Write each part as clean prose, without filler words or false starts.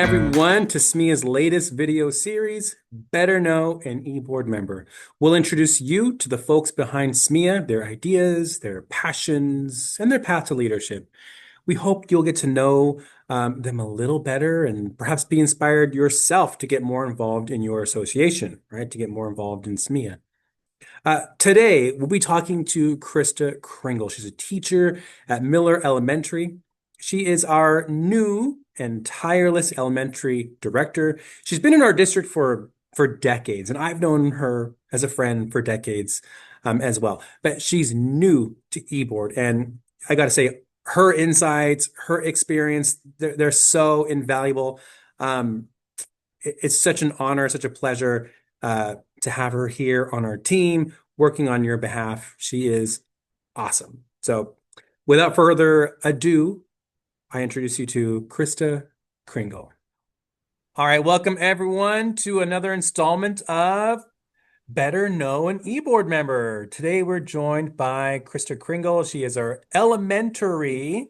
everyone to SMEEA's latest video series, Better Know an eBoard Member. We'll introduce you to the folks behind SMEEA, their ideas, their passions, and their path to leadership. We hope you'll get to know them a little better and perhaps be inspired yourself to get more involved in your association, right? To get more involved in SMEEA. Today, we'll be talking to Krista Kringel. She's a teacher at Miller Elementary. She is our new and tireless elementary director. She's been in our district for decades, and I've known her as a friend for decades as well. But she's new to eBoard, and I got to say, her insights, her experience, they're so invaluable. It's such an honor, such a pleasure to have her here on our team, working on your behalf. She is awesome. So without further ado, I introduce you to Krista Kringel. All right, welcome everyone to another installment of Better Know an eBoard Member. Today we're joined by Krista Kringel. She is our elementary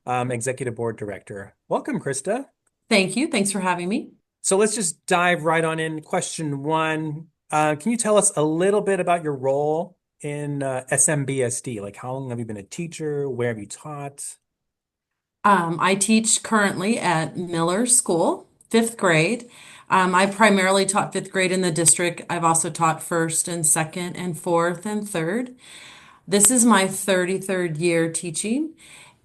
executive board director. Welcome, Krista. Thank you. Thanks for having me. So let's just dive right on in. Question one. Can you tell us a little bit about your role in SMBSD? Like, how long have you been a teacher? Where have you taught? I teach currently at Miller School, fifth grade. I primarily taught fifth grade in the district. I've also taught first and second and fourth and third. This is my 33rd year teaching,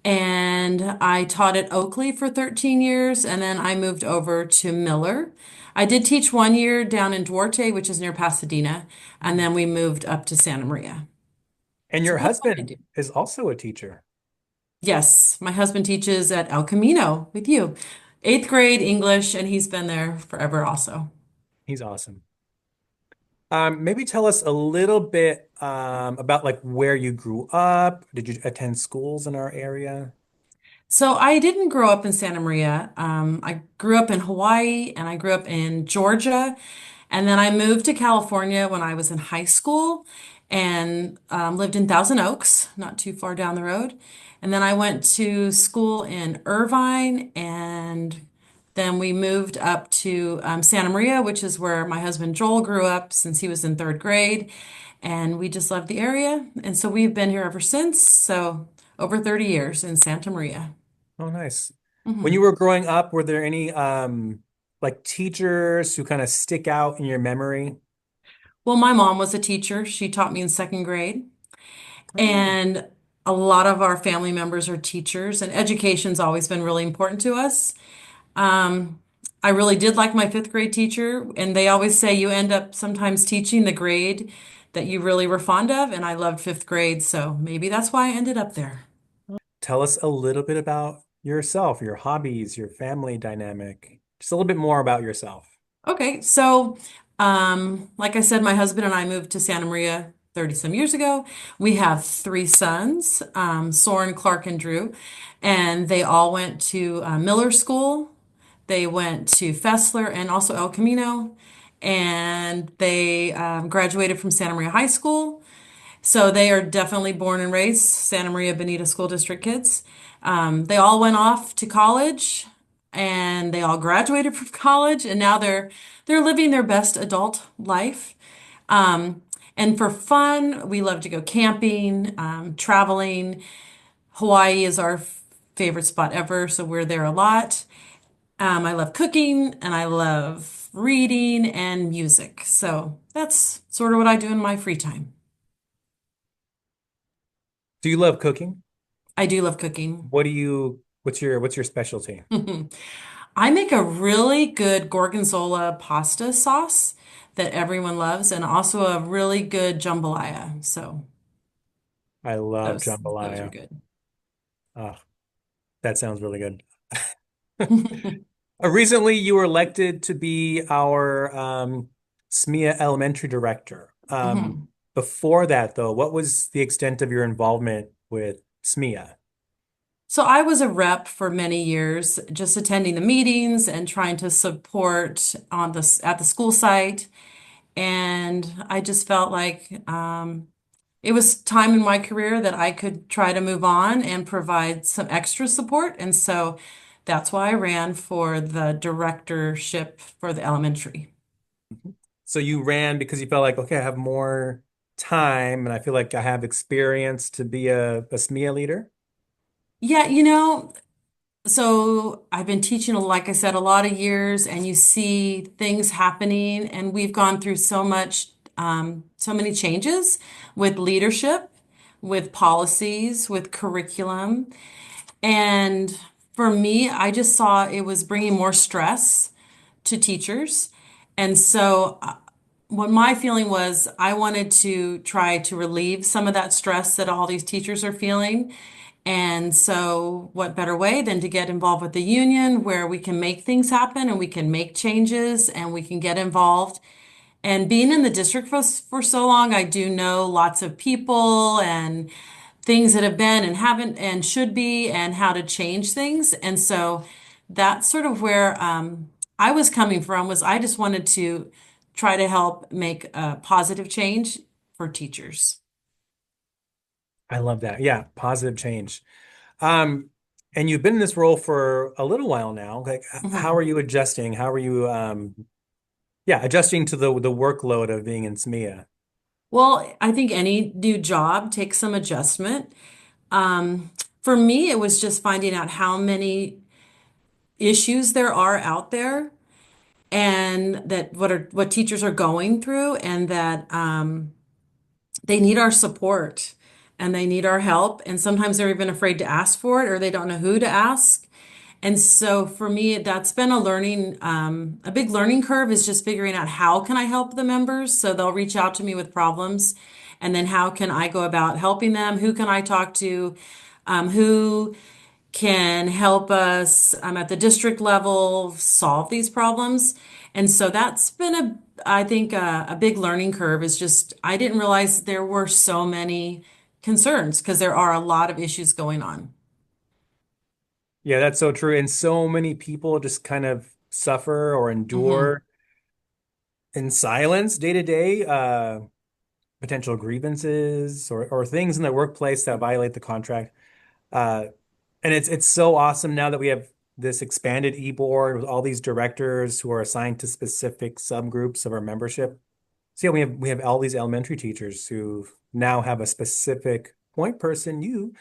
and I taught at Oakley for 13 years, and then I moved over to Miller. I did teach 1 year down in Duarte, which is near Pasadena, and then we moved up to Santa Maria. And So your that's what I do. husband is also a teacher. Yes, my husband teaches at El Camino with you. Eighth grade English, and he's been there forever also. He's awesome. Maybe tell us a little bit about like where you grew up. Did you attend schools in our area? So I didn't grow up in Santa Maria. I grew up in Hawaii and I grew up in Georgia. And then I moved to California when I was in high school and lived in Thousand Oaks, not too far down the road. And then I went to school in Irvine, and then we moved up to Santa Maria, which is where my husband Joel grew up since he was in third grade. And we just loved the area. And so we've been here ever since. So over 30 years in Santa Maria. Oh, nice. When you Mhm. were growing up, were there any like teachers who kind of stick out in your memory? Well, my mom was a teacher. She taught me in second grade. Oh, And a lot of our family members are teachers, and education's always been really important to us. Um, I really did like my fifth grade teacher, and they always say you end up sometimes teaching the grade that you really were fond of, and I loved fifth grade, so maybe that's why I ended up there. tell us a little bit about yourself, your hobbies, your family dynamic. Just a little bit more about yourself. Okay, so like I said, my husband and I moved to Santa Maria 30 some years ago. We have three sons, Soren, Clark, and Drew, and they all went to Miller School. They went to Fessler and also El Camino, and they graduated from Santa Maria High School. So they are definitely born and raised Santa Maria Bonita School District kids. They all went off to college and they all graduated from college, and now they're living their best adult life. Um, and for fun, we love to go camping, traveling. Hawaii is our favorite spot ever, so we're there a lot. I love cooking and I love reading and music. So that's sort of what I do in my free time. Do you love cooking? I do love cooking. What's your specialty? I make a really good gorgonzola pasta sauce that everyone loves, and also a really good jambalaya. So I love those are jambalaya. good. Oh, that sounds really good. Recently, you were elected to be our SMEEA Elementary Director. Mhm. Before that, though, what was the extent of your involvement with SMEEA? So I was a rep for many years, just attending the meetings and trying to support on the at the school site. And I just felt like it was time in my career that I could try to move on and provide some extra support. And so That's why I ran for the directorship for the elementary. So you ran because you felt like, okay, I have more time and I feel like I have experience to be a SMEA leader. Yeah, so I've been teaching, like I said, a lot of years, and you see things happening, and we've gone through so much, so many changes with leadership, with policies, with curriculum. And for me, I just saw it was bringing more stress to teachers. And so, what my feeling was, I wanted to try to relieve some of that stress that all these teachers are feeling. And so, what better way than to get involved with the union where we can make things happen and we can make changes and we can get involved. And being in the district for so long, I do know lots of people and things that have been and haven't and should be and how to change things. And so that's sort of where I was coming from was I just wanted to try to help make a positive change for teachers. I love that. Yeah, positive change. Um, and you've been in this role for a little while now. Like, how Mhm. are you adjusting? How are you, yeah, adjusting to the workload of being in SMEA? Well, I think any new job takes some adjustment. Um, for me, it was just finding out how many issues there are out there and that what teachers are going through and that they need our support and they need our help. And sometimes they're even afraid to ask for it or they don't know who to ask. And so for me, that's been a big learning curve is just figuring out how can I help the members? So they'll reach out to me with problems. And then how can I go about helping them? Who can I talk to? Who can help us at the district level solve these problems. And so that's been I think, a big learning curve is just, I didn't realize there were so many concerns because there are a lot of issues going on. Yeah, that's so true. And so many people just kind of suffer or Hmm. endure in silence day to day, potential grievances or things in the workplace that violate the contract. Uh, and it's so awesome now that we have this expanded e-board with all these directors who are assigned to specific subgroups of our membership. So yeah, we have all these elementary teachers who now have a specific point person, you,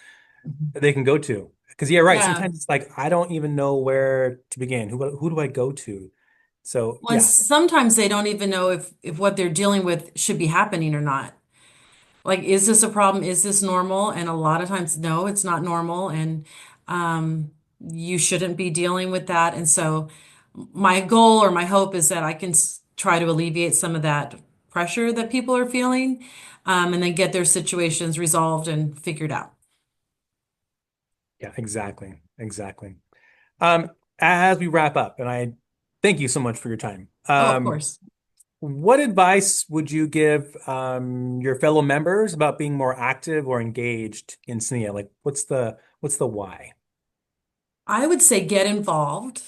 that they can go to. Because yeah, right. Yeah. Sometimes it's like I don't even know where to begin. Who do I go to? So Well, and yeah, sometimes they don't even know if what they're dealing with should be happening or not. Like, is this a problem? Is this normal? And a lot of times, no, it's not normal. And um, you shouldn't be dealing with that. And so, my goal or my hope is that I can try to alleviate some of that pressure that people are feeling and then get their situations resolved and figured out. yeah, exactly, exactly. Um, as we wrap up, and I thank you so much for your time. Oh, of course. What advice would you give your fellow members about being more active or engaged in SNEA? Like, what's the why? I would say get involved.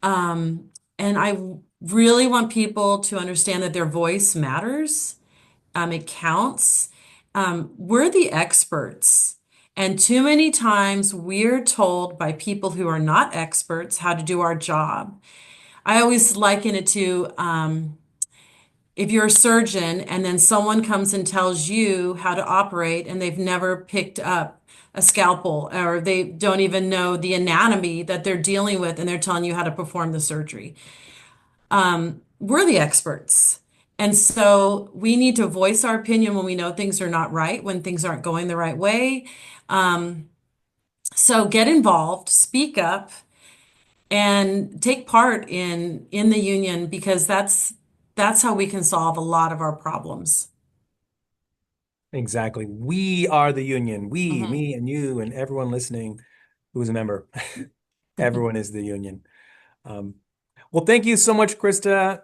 Um, and I really want people to understand that their voice matters. It counts. We're the experts. And too many times we're told by people who are not experts how to do our job. I always liken it to if you're a surgeon and then someone comes and tells you how to operate and they've never picked up a scalpel or they don't even know the anatomy that they're dealing with and they're telling you how to perform the surgery. We're the experts. And so we need to voice our opinion when we know things are not right, when things aren't going the right way. So get involved, speak up, and take part in the union because that's how we can solve a lot of our problems. Exactly. We are the union. We, Mhm. me and you and everyone listening who is a member. Everyone is the union. Um, well, thank you so much, Krista.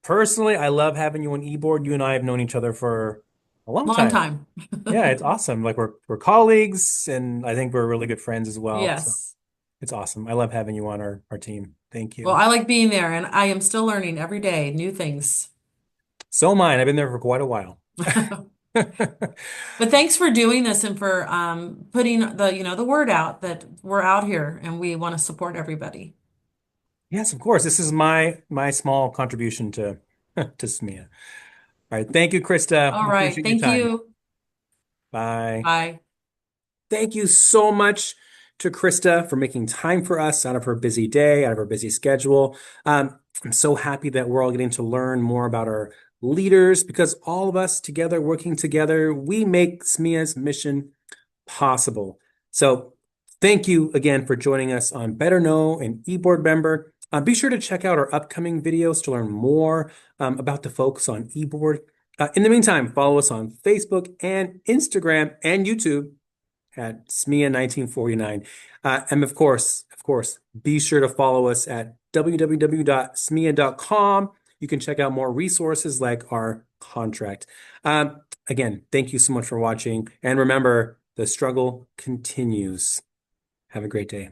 Personally, I love having you on eBoard. You and I have known each other for a long Long time. time. Yeah, it's awesome. Like we're colleagues and I think we're really good friends as well. So Yes. it's awesome. I love having you on our team. Thank Well, you. I like being there and I am still learning every day new things. So mine. I've been there for quite a while. But thanks for doing this and for putting the word out that we're out here and we want to support everybody. Yes, of course. This is my small contribution to to SMEA. All right. Thank you, Krista. All We right. appreciate your Thank time. you. Bye. Bye. Thank you so much to Krista for making time for us out of her busy day, out of her busy schedule. I'm so happy that we're all getting to learn more about our leaders because all of us together, working together, we make SMEA's mission possible. So thank you again for joining us on Better Know and eBoard Member. Be sure to check out our upcoming videos to learn more about the folks on eBoard. In the meantime, follow us on Facebook and Instagram and YouTube at SMEEA 1949. And of course, be sure to follow us at www.smea.com. You can check out more resources like our contract. Again, thank you so much for watching. And remember, the struggle continues. Have a great day.